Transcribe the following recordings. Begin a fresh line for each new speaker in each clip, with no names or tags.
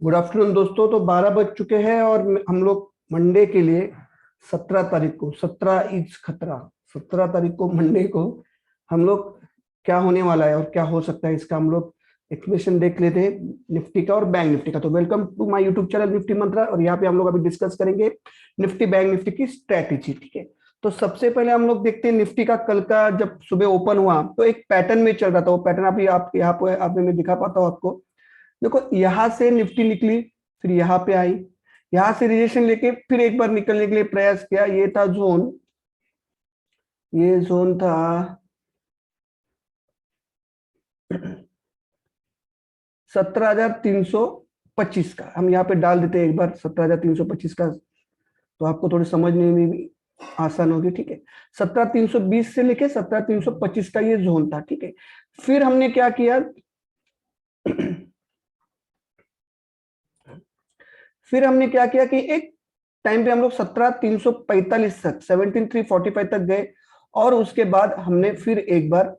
Good afternoon दोस्तों। तो 12 बज चुके हैं और हम लोग मंडे के लिए 17 तारीख को 17 इज खतरा 17 तारीख को मंडे को हम लोग क्या होने वाला है और क्या हो सकता है इसका हम लोग एक्सप्लेनेशन देख लेते हैं निफ्टी का और बैंक निफ्टी का। तो welcome to my YouTube channel Nifty Mantra. और यहाँ पे हम लोग अभी डिस्कस करेंगे निफ्टी बैंक निफ्टी की स्ट्रैटेजी। ठीक है, तो सबसे पहले हम लोग देखते हैं निफ्टी का कल का जब सुबह ओपन हुआ तो एक पैटर्न में चल रहा था। वो पैटर्न अभी आप यहाँ पे आप मैं दिखा पाता हूँ आपको। देखो यहां से निफ्टी निकली, फिर यहां पे आई, यहां से रिजेक्शन लेके फिर एक बार निकलने के लिए प्रयास किया। ये था जोन, ये जोन था 17,325 का। हम यहाँ पे डाल देते हैं एक बार 17,325 का, तो आपको थोड़ी समझने में भी आसान होगी। ठीक है, 17,320 से लेके 17,325 का ये जोन था। ठीक है, फिर हमने क्या किया फिर हमने क्या किया कि एक टाइम पे हम लोग 17,345 तक 17,345 तक गए और उसके बाद हमने फिर एक बार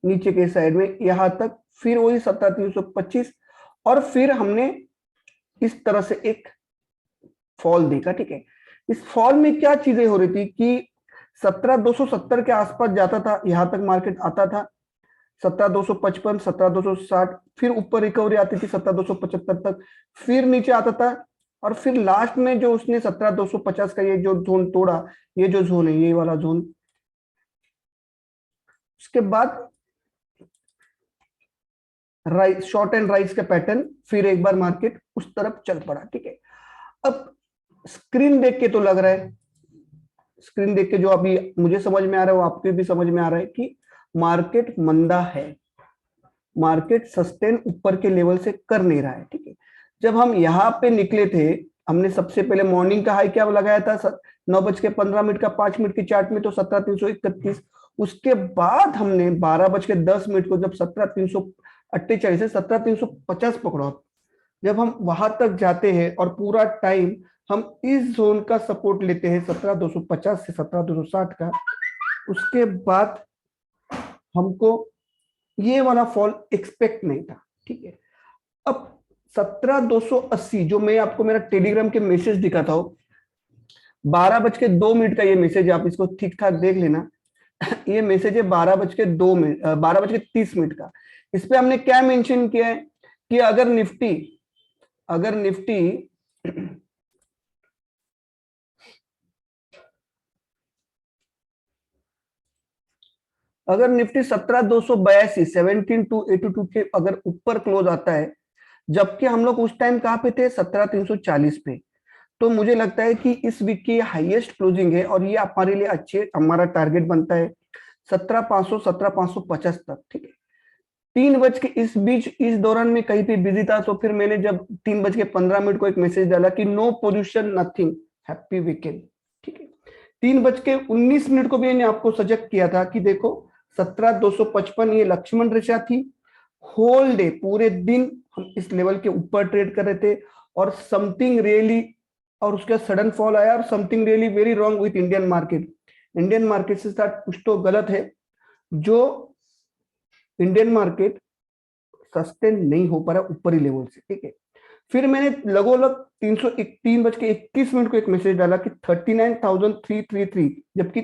नीचे के साइड में यहां तक फिर वही 17,325 और फिर हमने इस तरह से एक फॉल देखा। ठीक है, इस फॉल में क्या चीजें हो रही थी कि 17,270 के आसपास जाता था, यहां तक मार्केट आता था 17,255 17,260, फिर ऊपर रिकवरी आती थी 17,275 तक, फिर नीचे आता था और फिर लास्ट में जो उसने 17,250 का ये जो जोन तोड़ा, ये जो जोन है ये वाला जोन, उसके बाद राइट शॉर्ट एंड राइज का पैटर्न, फिर एक बार मार्केट उस तरफ चल पड़ा। ठीक है, अब स्क्रीन देख के तो लग रहा है, स्क्रीन देख के जो अभी मुझे समझ में आ रहा है वो आपके भी समझ में आ रहा है कि मार्केट मंदा है, मार्केट सस्टेन ऊपर के लेवल से कर नहीं रहा है। ठीक है, जब हम यहाँ पे निकले थे हमने सबसे पहले मॉर्निंग का हाई क्या लगाया था 9:15 का 5 मिनट की चार्ट में, तो 17,331। उसके बाद हमने 12:10 को जब 17,348 से 17,350 पकड़ा, जब हम वहां तक जाते हैं और पूरा टाइम हम इस जोन का सपोर्ट लेते हैं 17,250 से 17,260 का, उसके बाद हमको ये वाला फॉल एक्सपेक्ट नहीं था। ठीक है, अब 17,280 जो मैं आपको मेरा टेलीग्राम के मैसेज दिखाता हूँ, 12:02 का ये मैसेज, आप इसको ठीक ठाक देख लेना। ये मैसेज है 12:02 12:30 का। इस पे हमने क्या मेंशन किया है कि अगर निफ्टी अगर निफ्टी 17,282 17,282 के अगर ऊपर क्लोज आता है, जबकि हम लोग उस टाइम कहां पे थे 17,340 पे, तो मुझे लगता है कि इस वीक की हाईएस्ट क्लोजिंग है और ये हमारे लिए अच्छे, हमारा टारगेट बनता है 17,500 17,550 तक। ठीक है, 3 बज के इस बीच इस दौरान में कहीं पे बिजी था, तो फिर मैंने जब 3:15 को एक मैसेज डाला कि no pollution nothing, happy weekend. ठीक है, 3:19 को भी मैंने आपको सजेस्ट किया था कि देखो 17,255 ये लक्ष्मण रेखा थी। होल डे पूरे दिन हम इस लेवल के ऊपर ट्रेड कर रहे थे और समथिंग रियली, और उसका सडन फॉल आया और something really very wrong with Indian market. Indian market से साथ कुछ तो गलत है, जो इंडियन मार्केट सस्टेन नहीं हो पा रहा ऊपरी लेवल से। ठीक है, फिर मैंने लगोलग 3:21 को एक मैसेज डाला कि 39,333, जबकि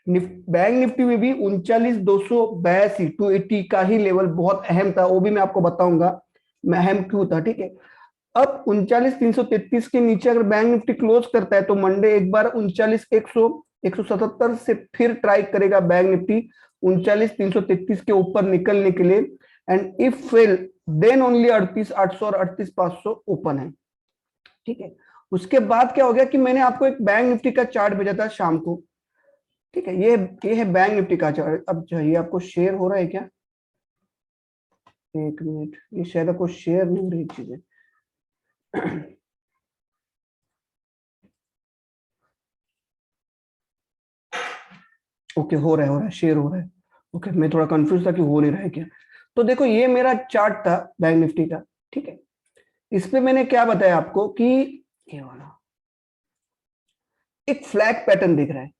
बैंक निफ्टी में भी 39,282 280 का ही लेवल बहुत अहम था, वो भी मैं आपको बताऊंगा मैं अहम क्यों था। ठीक है, अब 39,333 के नीचे अगर बैंक निफ्टी क्लोज करता है तो मंडे एक बार 39,177 से फिर ट्राई करेगा बैंक निफ्टी 39,333 के ऊपर निकलने के लिए, and if fail then only 38,800 और 38,500 ओपन है। ठीक है, उसके बाद क्या हो गया कि मैंने आपको एक बैंक निफ्टी का चार्ट भेजा था शाम को। ठीक है, ये है बैंक निफ्टी का चार्ट। अब चाहिए आपको शेयर हो रहा है क्या, एक मिनट, ये शायद आपको शेयर नहीं हो रही चीजें। ओके, हो रहा है शेयर हो रहा है। ओके, मैं थोड़ा कंफ्यूज था कि हो नहीं रहा है क्या। तो देखो ये मेरा चार्ट था बैंक निफ्टी का। ठीक है, इस पे मैंने क्या बताया आपको कि ये वाला एक फ्लैट पैटर्न दिख रहा है।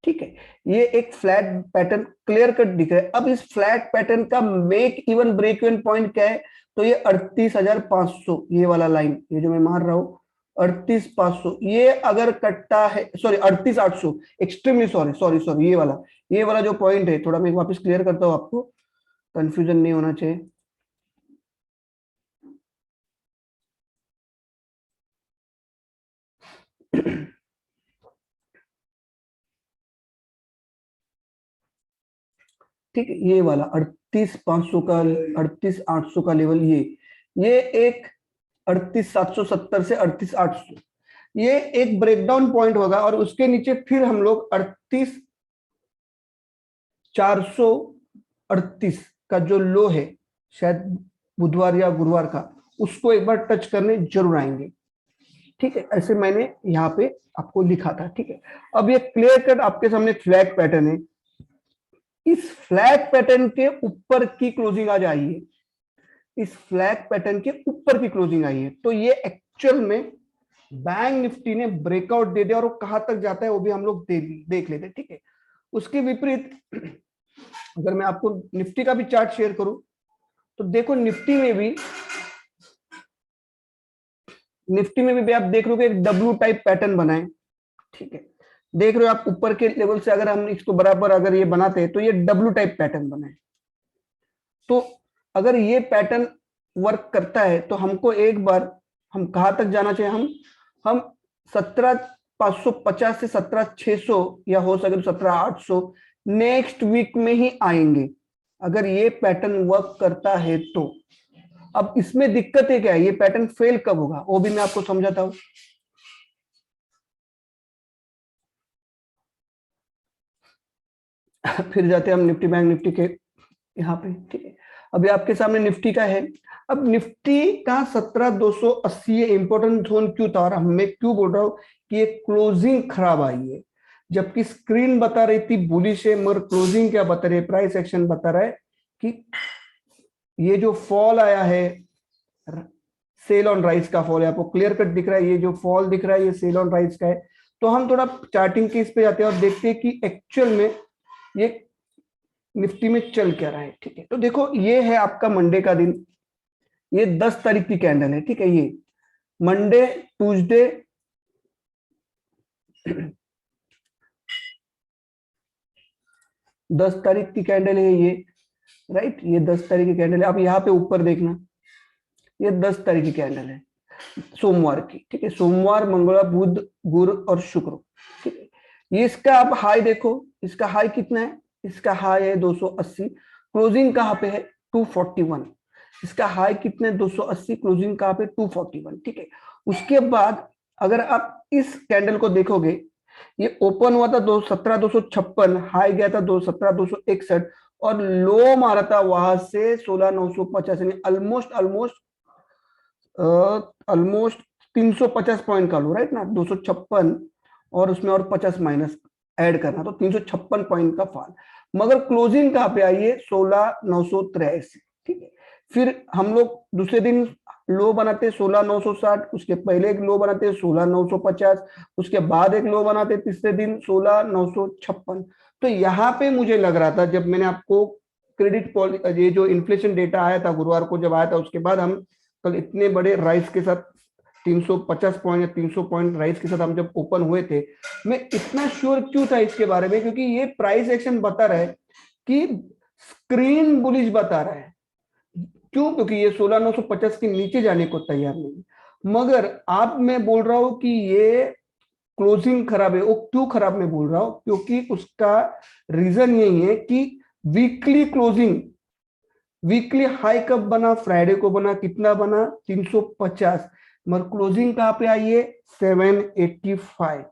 ठीक है, ये एक फ्लैट पैटर्न क्लियर कट दिख रहा है। अब इस फ्लैट पैटर्न का make even break even point क्या है, तो ये 38,500 ये वाला लाइन, ये जो मैं मार रहा हूँ 38,500, ये अगर कटता है, sorry 38,800, extremely sorry sorry sorry, ये वाला जो पॉइंट है, थोड़ा मैं वापस क्लियर करता हूँ, आपको कंफ्यूजन नहीं होना चाहिए। ठीक है, ये वाला 38,500 का, 38,800 का लेवल, ये एक 38,770 से 38,800, ये एक ब्रेकडाउन पॉइंट होगा, और उसके नीचे फिर हम लोग 38,438 का जो लो है, शायद बुधवार या गुरुवार का, उसको एक बार टच करने जरूर आएंगे। ठीक है, ऐसे मैंने यहाँ पे आपको लिखा था। ठीक है, अब ये क्लियर कट आपके सामने फ्लैग पैटर्न है, इस फ्लैग पैटर्न के ऊपर की क्लोजिंग आ जाइए, इस फ्लैग पैटर्न के ऊपर की क्लोजिंग आई है, तो ये एक्चुअल में बैंक निफ्टी ने ब्रेकआउट दे दिया, और वो कहां तक जाता है वो भी हम लोग देख लेते हैं। ठीक है, उसके विपरीत अगर मैं आपको निफ्टी का भी चार्ट शेयर करूं, तो देखो निफ्टी में भी आप देख रहे हो एक डब्ल्यू टाइप पैटर्न बना है। ठीक है, देख रहे हो आप ऊपर के लेवल से अगर हम इसको बराबर अगर ये बनाते हैं, तो ये डब्ल्यू टाइप पैटर्न बना है। तो अगर ये पैटर्न वर्क करता है, तो हमको एक बार, हम कहां तक जाना चाहिए, हम 17,550 से 17,600, या हो सके तो 17,800 नेक्स्ट वीक में ही आएंगे, अगर ये पैटर्न वर्क करता है तो। अब इसमें दिक्कत है क्या है, ये पैटर्न फेल कब होगा वो भी मैं आपको समझाता हूं। फिर जाते हैं हम निफ्टी बैंक निफ्टी के यहाँ पे। ठीक है, अभी आपके सामने निफ्टी का है। अब निफ्टी का 17,280 इंपॉर्टेंट जोन क्यों था, और मैं क्यों बोल रहा हूं कि ये क्लोजिंग खराब आई है, जबकि स्क्रीन बता रही थी बुलिश है, मगर क्लोजिंग क्या बता रही है, प्राइस एक्शन बता रहा है कि ये जो फॉल आया है, सेल ऑन राइज का फॉल है, आपको क्लियर कट दिख रहा है, ये जो फॉल दिख रहा है ये सेल ऑन राइज का है। तो हम थोड़ा चार्टिंग के इस पे जाते हैं और देखते हैं कि एक्चुअल में ये निफ्टी में चल क्या रहा है। ठीक है, तो देखो ये है आपका मंडे का दिन, ये 10 तारीख की कैंडल है। ठीक है, ये मंडे, ट्यूसडे, 10 तारीख की कैंडल है ये, राइट, ये 10 तारीख की कैंडल है। आप यहाँ पे ऊपर देखना, ये 10 तारीख की कैंडल है, सोमवार की। ठीक है, सोमवार, मंगलवार, बुध, गुरु और शुक्र। ठीक है, ये इसका आप हाई देखो, इसका हाई कितना है, इसका हाई है 280, क्लोजिंग कहाँ पे है 241, इसका हाई कितने 280, क्लोजिंग कहाँ पे 241। ठीक है, उसके बाद अगर आप इस कैंडल को देखोगे, ये ओपन हुआ था 17,256, हाई गया था 17,261, और लो मारा था वहां से 16,950, यानी ऑलमोस्ट ऑलमोस्ट ऑलमोस्ट 350 पॉइंट का लो, राइट ना, 256 और उसमें और 50 माइनस ऐड करना, तो 356 पॉइंट का फॉल। मगर क्लोजिंग कहाँ पे आई है 16,983। ठीक है, फिर हम लोग दूसरे दिन लो बनाते 16,960, उसके पहले एक लो बनाते 16,950, उसके बाद एक लो बनाते तीसरे दिन 16,956। तो यहाँ पे मुझे लग रहा था, जब मैंने आपको क्रेडिट ये जो इन्फ्लेशन डेटा आया था गुरुवार को जब आया था, उसके बाद हम कल इतने बड़े राइस के साथ 350 पॉइंट या 300 पॉइंट राइस के साथ हम जब ओपन हुए थे, मैं इतना श्योर क्यों था इसके बारे में, क्योंकि ये प्राइस एक्शन बता रहा है कि स्क्रीन बुलिश बता रहा है। क्यों, क्योंकि ये 16,950 के नीचे जाने को तैयार नहीं। मगर आप, मैं बोल रहा हूं कि ये क्लोजिंग खराब है। वो क्यों खराब मैं बोल रहा हूं, क्योंकि उसका रीजन यही है कि वीकली क्लोजिंग, वीकली हाई कब बना, फ्राइडे को बना, कितना बना 350, मगर क्लोजिंग कहां पे आई है 785।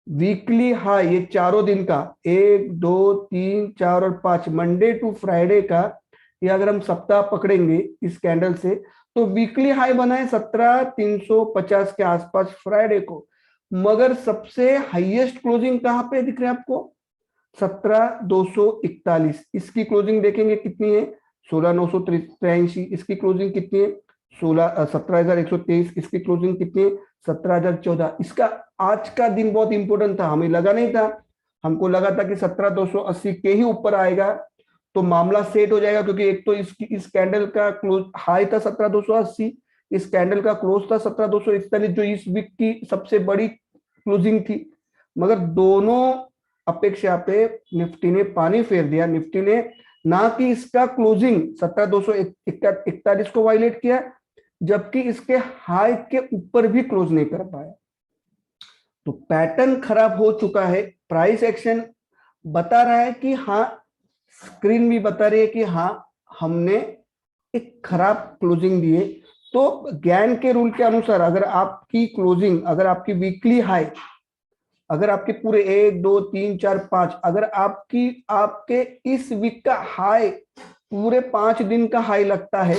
वीकली हाई ये चारों दिन का, 1 2 3 4 और 5, मंडे टू फ्राइडे का, ये अगर हम सप्ताह पकड़ेंगे इस कैंडल से, तो वीकली हाई बना है 17,350 के आसपास फ्राइडे को। मगर सबसे हाईएस्ट क्लोजिंग कहां पे दिख रहा है आपको 17,241, इसकी क्लोजिंग देखेंगे कितनी है 16,983, इसकी क्लोजिंग कितनी है 17,123, इसकी क्लोजिंग कितनी है 17,014। इसका आज का दिन बहुत इंपॉर्टेंट था, हमें लगा नहीं था, हमको लगा था कि 17,280 के ही ऊपर आएगा, तो मामला सेट हो जाएगा, क्योंकि एक तो इस कैंडल का क्लोज हाई था 17,280, इस कैंडल का क्लोज था 17,241, जो इस वीक की सबसे बड़ी क्लोजिंग थी। मगर दोनों अपेक्षा पे निफ्टी ने पानी फेर दिया। निफ्टी ने ना कि इसका क्लोजिंग 17,241 को वायलेट किया, जबकि इसके हाई के ऊपर भी क्लोज नहीं कर पाया। तो पैटर्न खराब हो चुका है। प्राइस एक्शन बता रहा है कि हाँ, स्क्रीन भी बता रही है कि हाँ, हमने एक खराब क्लोजिंग दी है। तो ज्ञान के रूल के अनुसार अगर आपकी क्लोजिंग, अगर आपकी वीकली हाई, अगर आपके पूरे 1 2 3 4 5, अगर आपके इस वीक का हाई पूरे 5 दिन का हाई लगता है,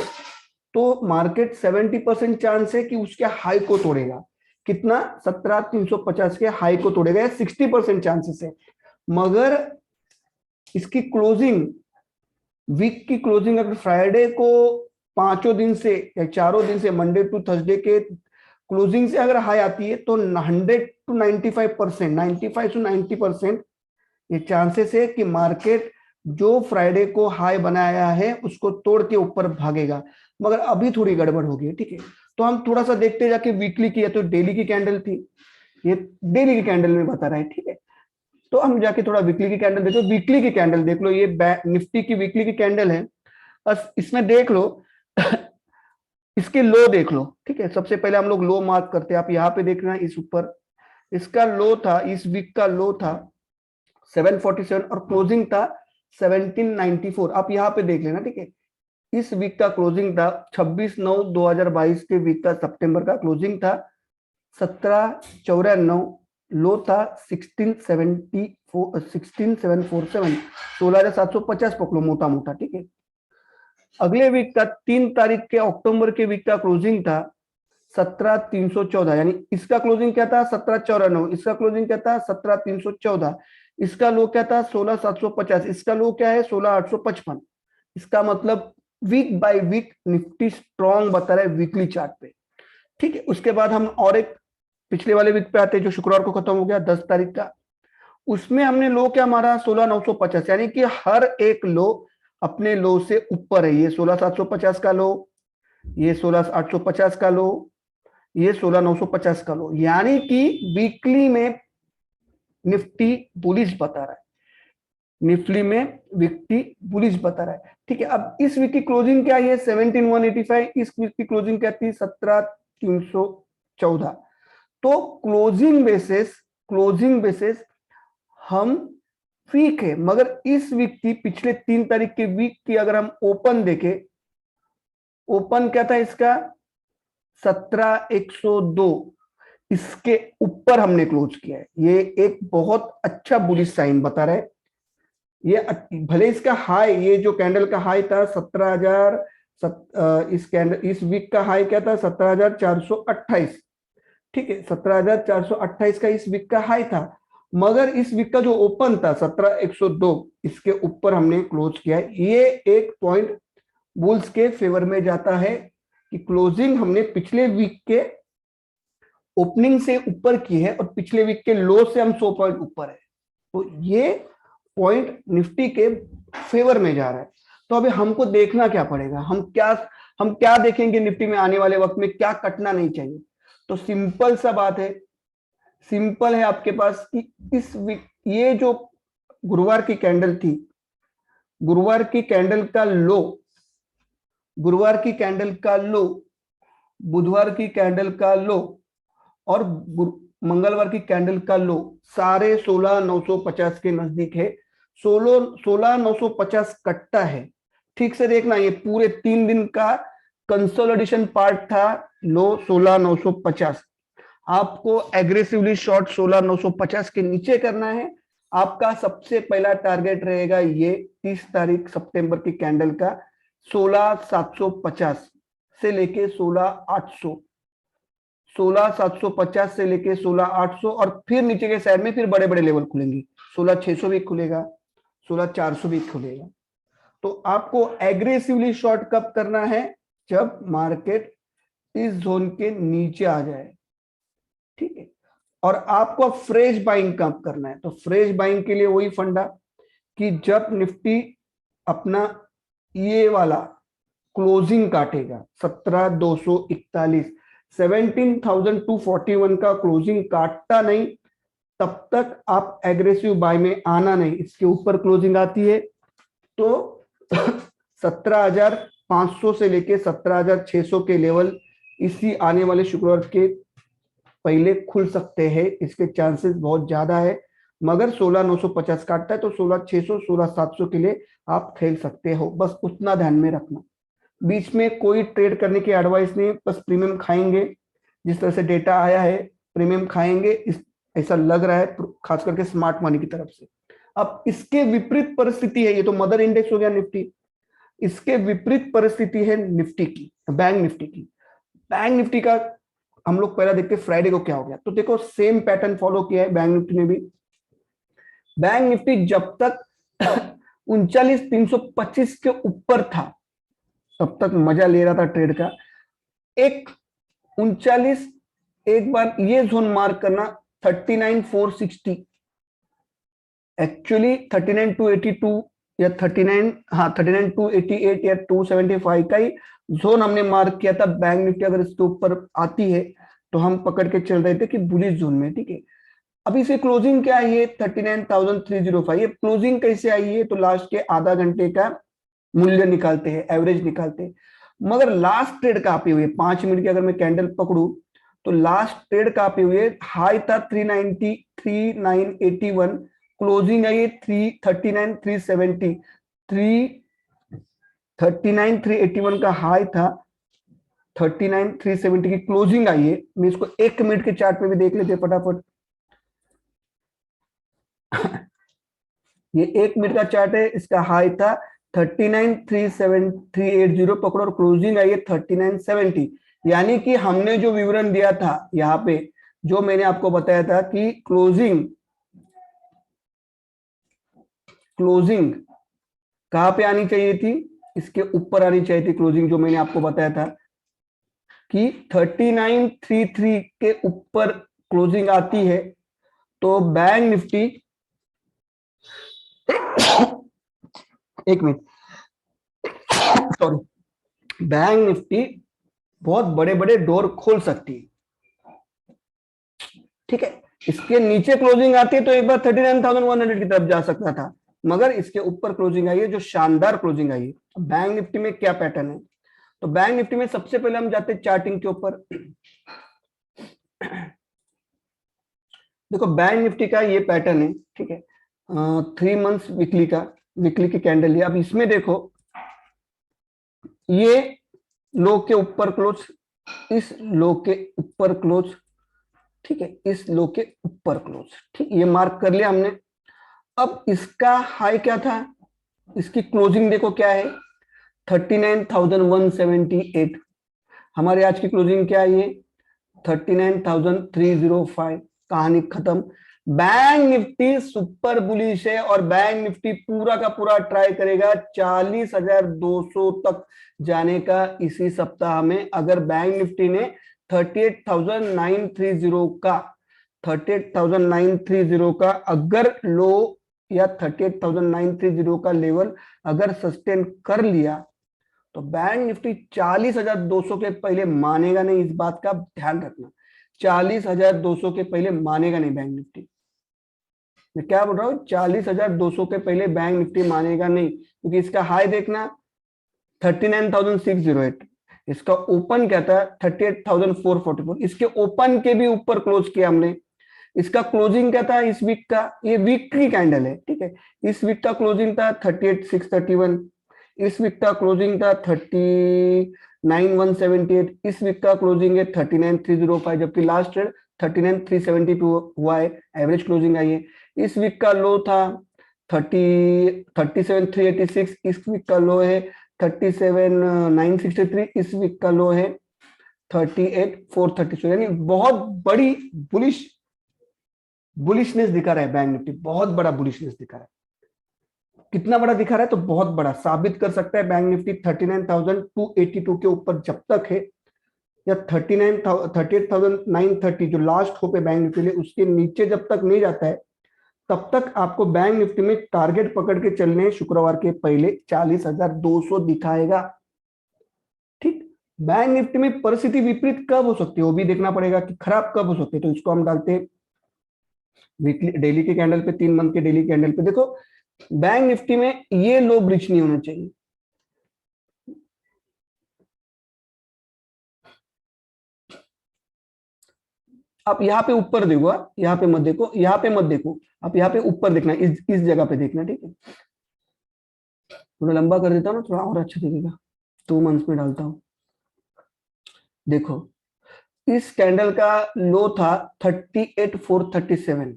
तो मार्केट 70% चांस है कि उसके हाई को तोड़ेगा। कितना? 17,350 के हाई को तोड़ेगा, 60% चांसेस है। मगर इसकी क्लोजिंग, वीक की क्लोजिंग अगर फ्राइडे को 5 दिन से या 4 दिन से, मंडे टू थर्सडे के क्लोजिंग से अगर हाई आती है, तो 100 to 95%, 95 to 90% ये चांसेस है कि मार्केट जो फ्राइडे को हाई बनाया है उसको तोड़ के ऊपर भागेगा। मगर अभी थोड़ी गड़बड़ होगी, ठीक है। तो हम थोड़ा सा देखते जाके वीकली की, या तो डेली की कैंडल थी, ये डेली की कैंडल में बता रहा है, ठीक है। तो हम जाके थोड़ा वीकली की कैंडल देखो। वीकली की कैंडल देख लो, ये निफ्टी की वीकली की कैंडल है। बस इसमें देख लो इसके लो देख लो, ठीक है। सबसे पहले हम लोग लो मार्क करते हैं। आप यहाँ पे देख रहे हैं, इस ऊपर इसका लो था, इस वीक का लो था 747 और क्लोजिंग था 1794। आप यहाँ पे देख लेना, ठीक है। इस वीक का क्लोजिंग था 26/9/2022 के वीक का, सितंबर का क्लोजिंग था 1794। लो था 16747, 16,750 पकड़ो मोटा मोटा, ठीक है। अगले वीक का 3 तारीख के अक्टूबर के वीक का क्लोजिंग था 17,314, यानी इसका क्लोजिंग क्या था? 1794। इसका क्लोजिंग क्या था? 17,314। इसका लो क्या था? 16,750। इसका लो क्या है? 16,855। इसका मतलब week by week Nifty strong बता रहा है वीकली चार्ट पे, ठीक है। उसके बाद हम और एक पिछले वाले वीक पे आते हैं, जो शुक्रवार को खत्म हो गया 10 तारीख का। उसमें हमने लो क्या मारा? 16,950, यानी कि हर एक लो अपने लो से ऊपर है। ये 16,750 का लो, ये 16,850 का लो, ये 16,950 का लो, यानी कि वीकली में निफ्टी बुलिश बता रहा है। निफ्टी में निफ्टी बुलिश बता रहा है, ठीक है। अब इस वीक की क्लोजिंग क्या है? 17,185। इस वीक की क्लोजिंग क्या थी? 17,314। तो क्लोजिंग बेसिस हम वीक है। मगर इस वीक की, पिछले 3 तारीख के वीक की अगर हम ओपन देखें, ओपन क्या था इसका? 17,102। इसके ऊपर हमने क्लोज किया है। ये एक बहुत अच्छा बुलिश साइन बता रहा है। ये भले इसका हाई, ये जो कैंडल का हाई था 17,000, इस कैंडल इस वीक का हाई क्या था? 17,428, ठीक है। 17,428 का इस वीक का हाई था। मगर इस वीक का जो ओपन था 17,102, इसके ऊपर हमने क्लोज किया है। ये एक पॉइंट बुल्स के फेवर में जाता है कि क्लोजिंग हमने पिछले वीक के ओपनिंग से ऊपर की है और पिछले वीक के लो से हम 100 पॉइंट ऊपर है। तो ये पॉइंट निफ्टी के फेवर में जा रहा है। तो अभी हमको देखना क्या पड़ेगा? हम क्या देखेंगे निफ्टी में आने वाले वक्त में? क्या कटना नहीं चाहिए? तो सिंपल सा बात है, सिंपल है आपके पास कि इस वीक, ये जो गुरुवार की कैंडल थी, गुरुवार की कैंडल का लो, गुरुवार की कैंडल का लो, बुधवार की कैंडल का लो और मंगलवार की कैंडल का लो, सारे 16,950 के नजदीक है। 16,950 कटता है। ठीक से देखना, ये पूरे 3 दिन का कंसोलिडेशन पार्ट था लो 16,950। आपको एग्रेसिवली शॉर्ट 16,950 के नीचे करना है। आपका सबसे पहला टारगेट रहेगा ये 30 तारीख सितंबर की कैंडल का 16,750 से लेके 16,800, 16,750 से लेके 16,800, और फिर नीचे के साइड में फिर बड़े बड़े लेवल खुलेंगे। 16,600 भी खुलेगा, 16,400 भी खुलेगा। तो आपको एग्रेसिवली शॉर्ट कब करना है? जब मार्केट इस जोन के नीचे आ जाए, ठीक है। और आपको फ्रेश बाइंग कब करना है? तो फ्रेश बाइंग के लिए वही फंडा कि जब निफ्टी अपना ये वाला क्लोजिंग काटेगा 17,241, 17,241 का क्लोजिंग काटता नहीं तब तक आप एग्रेसिव बाय में आना नहीं। इसके ऊपर क्लोजिंग आती है तो 17,500 से लेके 17,600 के लेवल इसी आने वाले शुक्रवार के पहले खुल सकते हैं। इसके चांसेस बहुत ज्यादा है, मगर 16,950 काटता है तो 16,600 16,700 के लिए आप खेल सकते हो। बस उतना ध्यान में रखना। बीच में कोई ट्रेड करने की एडवाइस नहीं, बस प्रीमियम खाएंगे। जिस तरह से डेटा आया है प्रीमियम खाएंगे, ऐसा लग रहा है, खास करके स्मार्ट मनी की तरफ से। अब इसके विपरीत परिस्थिति है, ये तो मदर इंडेक्स हो गया निफ्टी, इसके विपरीत परिस्थिति है निफ्टी की, बैंक निफ्टी की। बैंक निफ्टी का हम लोग पहला देखते हैं फ्राइडे को क्या हो गया। तो देखो सेम पैटर्न फॉलो किया है बैंक निफ्टी ने भी। बैंक निफ्टी जब तक 39,325 के ऊपर था तब तक मजा ले रहा था ट्रेड का। एक 39, एक बार ये जोन मार्क करना 39,460, एक्चुअली 39,282 या 39, हाँ 39,288 या 275 का ही जोन हमने मार्क किया था। बैंक निफ्टी अगर इसके ऊपर आती है तो हम पकड़ के चल रहे थे कि बुलिश जोन में, ठीक है। अभी से क्लोजिंग क्या आई है 39,305। ये क्लोजिंग कैसे आई है तो लास्ट के आधा घंटे का मूल्य निकालते हैं, एवरेज निकालते हैं। मगर लास्ट ट्रेड कहाँ पे हुई है, 5 मिनट की अगर मैं कैंडल पकड़ू तो लास्ट ट्रेड कहाँ पे हुई है, हाई था 390, 3981, क्लोजिंग आई है 339, 370, 339, 381 का हाई था, 39, 370 की क्लोजिंग आई है। मैं इसको 1 मिनट के चार्ट पे भी देख लेते फटाफट। ये 1 मिनट का चार्ट है, इसका हाई था 39,380 पकड़ो और क्लोजिंग आई है 39,70। यानी कि हमने जो विवरण दिया था यहाँ पे, जो मैंने आपको बताया था कि क्लोजिंग कहां पे आनी चाहिए थी, इसके ऊपर आनी चाहिए थी क्लोजिंग, जो मैंने आपको बताया था कि 39,33 के ऊपर क्लोजिंग आती है तो बैंक निफ्टी एक मिनट, सॉरी, बैंक निफ्टी बहुत बड़े बड़े डोर खोल सकती है, ठीक है। इसके नीचे क्लोजिंग आती है तो एक बार 39,100 की तरफ जा सकता था, मगर इसके ऊपर क्लोजिंग आई है, जो शानदार क्लोजिंग आई है। बैंक निफ्टी में क्या पैटर्न है, तो बैंक निफ्टी में सबसे पहले हम जाते हैं चार्टिंग के ऊपर। देखो बैंक निफ्टी का ये पैटर्न है, ठीक है, 3 मंथ्स वीकली का, वीकली की कैंडल है। अब इसमें देखो ये लो के ऊपर क्लोज, इस लो के ऊपर क्लोज, ठीक है, इस लो के ऊपर क्लोज, ठीक, ये मार्क कर लिया हमने। अब इसका हाई क्या था, इसकी क्लोजिंग देखो क्या है 39,178। हमारे आज की क्लोजिंग क्या है ये 39,305। कहानी खत्म। बैंक निफ्टी सुपर बुलिश है और बैंक निफ्टी पूरा का पूरा ट्राई करेगा 40,200 तक जाने का इसी सप्ताह में। अगर बैंक निफ्टी ने 38,930 का अगर लो या 38,930 का लेवल अगर सस्टेन कर लिया तो बैंक निफ्टी 40,200 के पहले मानेगा नहीं। इस बात का ध्यान रखना, 40,200 के पहले मानेगा नहीं बैंक निफ्टी। मैं क्या बोल रहा हूँ, 40,200 के पहले बैंक निफ्टी मानेगा नहीं, क्योंकि इसका हाई देखना 39,608, इसका ओपन क्या था 38,444, इसके ओपन के भी ऊपर क्लोज किया हमने। इसका क्लोजिंग क्या था इस वीक का, ये वीक की कैंडल है, ठीक है, इस वीक का क्लोजिंग था 38,631, इस वीक का क्लोजिंग था 39,178, इस वीक का क्लोजिंग है 39,305, जबकि लास्ट ट्रेड 39,372 हुआ है, एवरेज क्लोजिंग आई है। इस वीक का लो था 37,386, इस वीक का लो है 37,963, इस वीक का लो है 38,432। यानी बहुत बड़ी बुलिशनेस दिखा रहा है बैंक निफ्टी, बहुत बड़ा बुलिशनेस दिखा रहा है। कितना बड़ा दिखा रहा है तो बहुत बड़ा साबित कर सकता है बैंक निफ्टी 39,282 के ऊपर जब तक है, या 38,930 जो लास्ट होप है बैंक निफ्टी लिए, उसके नीचे जब तक नहीं जाता है तब तक आपको बैंक निफ्टी में टारगेट पकड़ के चलने हैं। शुक्रवार के पहले 40,200 दिखाएगा। ठीक, बैंक निफ्टी में परिस्थिति विपरीत कब हो सकती है वो भी देखना पड़ेगा कि खराब कब हो सकती है। तो इसको हम डालते हैं वीकली, डेली के कैंडल पे, 3 मंथ के डेली कैंडल पे। देखो बैंक निफ्टी में ये लो ब्रिज नहीं होना चाहिए। आप यहाँ पे ऊपर देखो, यहाँ पे मत देखो, यहाँ पे मत देखो, आप यहाँ पे ऊपर देखना, इस जगह पे देखना। ठीक है, थोड़ा लंबा कर देता हूँ ना, थोड़ा और अच्छा दिखेगा। 2 मंथ्स में डालता हूँ। देखो इस कैंडल का लो था 38,437।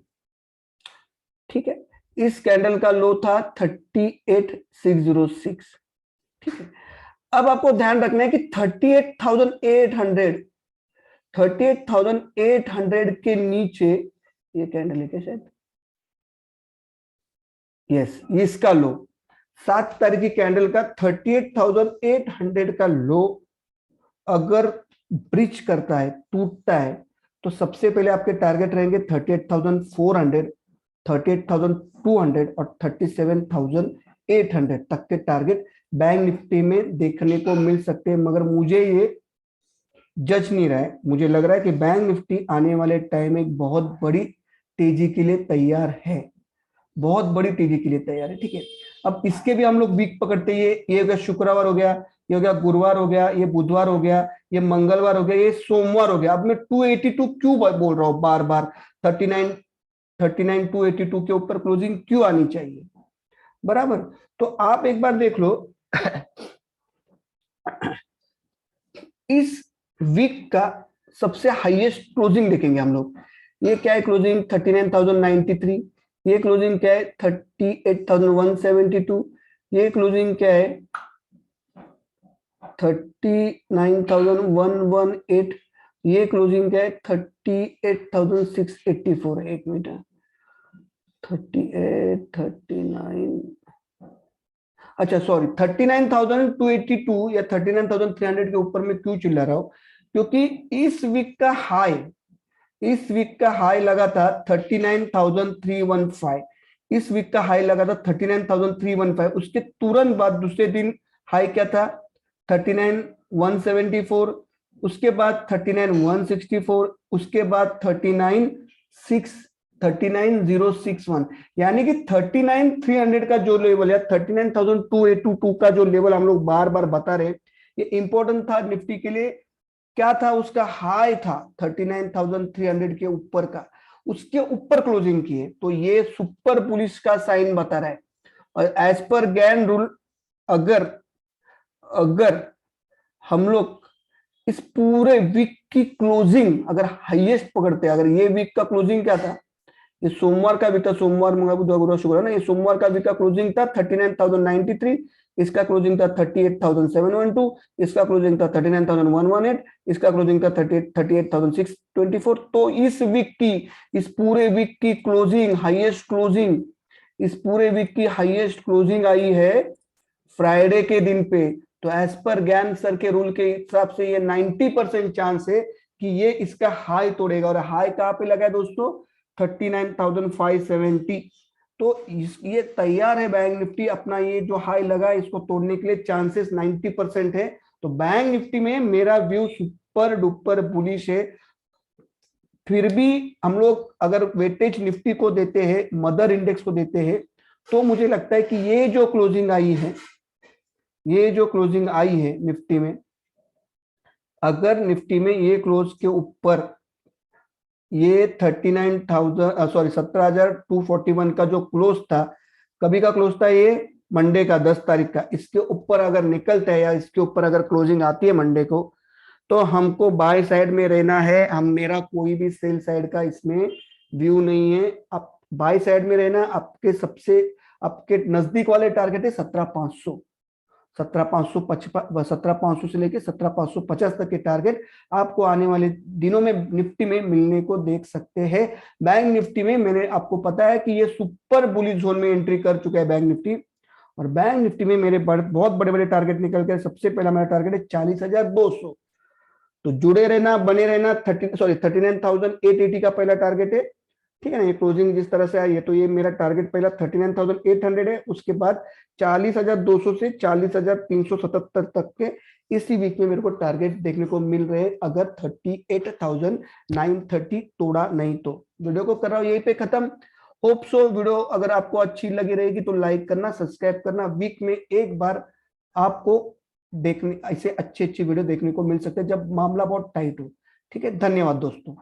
ठीक है, इस कैंडल का लो था 38,606। ठीक है, अब आपको ध्यान रखना है कि 38,800 के नीचे ये कैंडल है क्या शायद, यस, इसका लो 7 तारीख की कैंडल का 38,800 का लो अगर ब्रिज करता है, टूटता है, तो सबसे पहले आपके टारगेट रहेंगे 38,400, 38,200 और 37,800 तक के टारगेट बैंक निफ्टी में देखने को मिल सकते हैं। मगर मुझे ये जज नहीं रहा है, मुझे लग रहा है कि बैंक निफ्टी आने वाले टाइम में एक बहुत बड़ी तेजी के लिए तैयार है, बहुत बड़ी तेजी के लिए तैयार है। ठीक है, अब इसके भी हम लोग वीक पकड़ते हैं। ये हो गया शुक्रवार हो गया, ये हो गया गुरुवार हो गया, ये बुधवार हो गया, ये मंगलवार हो गया, ये सोमवार हो गया। अब मैं 282 क्यों बोल रहा हूं बार बार, 28282 के ऊपर क्लोजिंग क्यों आनी चाहिए, बराबर। तो आप एक बार देख लो इस वीक का सबसे हाईएस्ट क्लोजिंग देखेंगे हम लोग। ये क्या है क्लोजिंग, 39,093। ये क्लोजिंग क्या है, 38,172। ये क्लोजिंग क्या है, 39,118। ये क्लोजिंग क्या है, 38,684। एक मिनट, 38, 39, अच्छा सॉरी, 39,282 या 39,300 के ऊपर में क्यों चिल्ला रहा हूं, क्योंकि इस वीक का हाई, इस वीक का हाई लगा था 39,315। इस वीक का हाई लगा था 39,315। उसके तुरंत बाद दूसरे दिन हाई क्या था, 39,174। उसके बाद 39,164। उसके बाद 39,061। यानी कि 39,300 का जो लेवल है, 39,282 का जो लेवल हम लोग बार बार बता रहे, ये इंपॉर्टेंट था निफ्टी के लिए। क्या था, उसका हाई था 39,300 के ऊपर का, उसके ऊपर क्लोजिंग की है। तो ये सुपर बुलिश का साइन बता रहा है। और एज पर गैन रूल, अगर अगर हम लोग इस पूरे वीक की क्लोजिंग अगर हाईएस्ट पकड़ते हैं, अगर ये वीक का क्लोजिंग क्या था, ये सोमवार का वीक था, सोमवार मंगलवार बुधवार गुरुवार शुक्रवार ना, ये सोमवार का वीक का क्लोजिंग था 39,093। इसका क्लोजिंग था 38,712। इसका क्लोजिंग था 39,118। इसका क्लोजिंग था 38,624। तो इस वीक की, इस पूरे वीक की क्लोजिंग, हाईएस्ट क्लोजिंग, इस पूरे वीक की हाईएस्ट क्लोजिंग आई है फ्राइडे के दिन पे। तो एज पर ज्ञान सर के रूल के हिसाब से ये 90% चांस है कि ये इसका हाई तोड़ेगा। और हाई कहां पे लगा है दोस्तों, 39,570। तो ये तैयार है बैंक निफ्टी अपना, ये जो हाई लगा है इसको तोड़ने के लिए चांसेस 90% है। तो बैंक निफ्टी में मेरा व्यू सुपर डुपर बुलिश है। फिर भी हम लोग अगर वेटेज निफ्टी को देते हैं, मदर इंडेक्स को देते हैं, तो मुझे लगता है कि ये जो क्लोजिंग आई है, ये जो क्लोजिंग आई है निफ्टी में, अगर निफ्टी में ये क्लोज के ऊपर ये 39,000 सॉरी 17,241 का जो क्लोज था, कभी का क्लोज था ये, मंडे का 10 तारीख का, इसके ऊपर अगर निकलता है या इसके ऊपर अगर क्लोजिंग आती है मंडे को, तो हमको बाय साइड में रहना है। हम, मेरा कोई भी सेल साइड का इसमें व्यू नहीं है। आप बाय साइड में रहना। आपके सबसे, आपके नजदीक वाले टारगेट है 17,500, 17,500 से लेके 17,550 तक के टारगेट आपको आने वाले दिनों में निफ्टी में मिलने को देख सकते हैं। बैंक निफ्टी में मैंने आपको पता है कि ये सुपर बुलिश जोन में एंट्री कर चुका है बैंक निफ्टी। और बैंक निफ्टी में मेरे बहुत बड़े बड़े टारगेट निकल के, सबसे पहला मेरा टारगेट है 40,200। तो जुड़े रहना, बने रहना। 39,880 का पहला टारगेट है। ठीक है ना। ये क्लोजिंग जिस तरह से आई है, तो ये मेरा टारगेट पहला 39,800 है, उसके बाद 40,200 से 40,377 तक के इसी वीक में मेरे को टारगेट देखने को मिल रहे हैं, अगर 38,930 तोड़ा नहीं तो। वीडियो को कर रहा हूँ यहीं पे खत्म। होप सो वीडियो अगर आपको अच्छी लगी रहेगी तो लाइक करना, सब्सक्राइब करना। वीक में एक बार आपको देखने ऐसे अच्छी अच्छी वीडियो देखने को मिल सकते हैं जब मामला बहुत टाइट हो। ठीक है, धन्यवाद दोस्तों।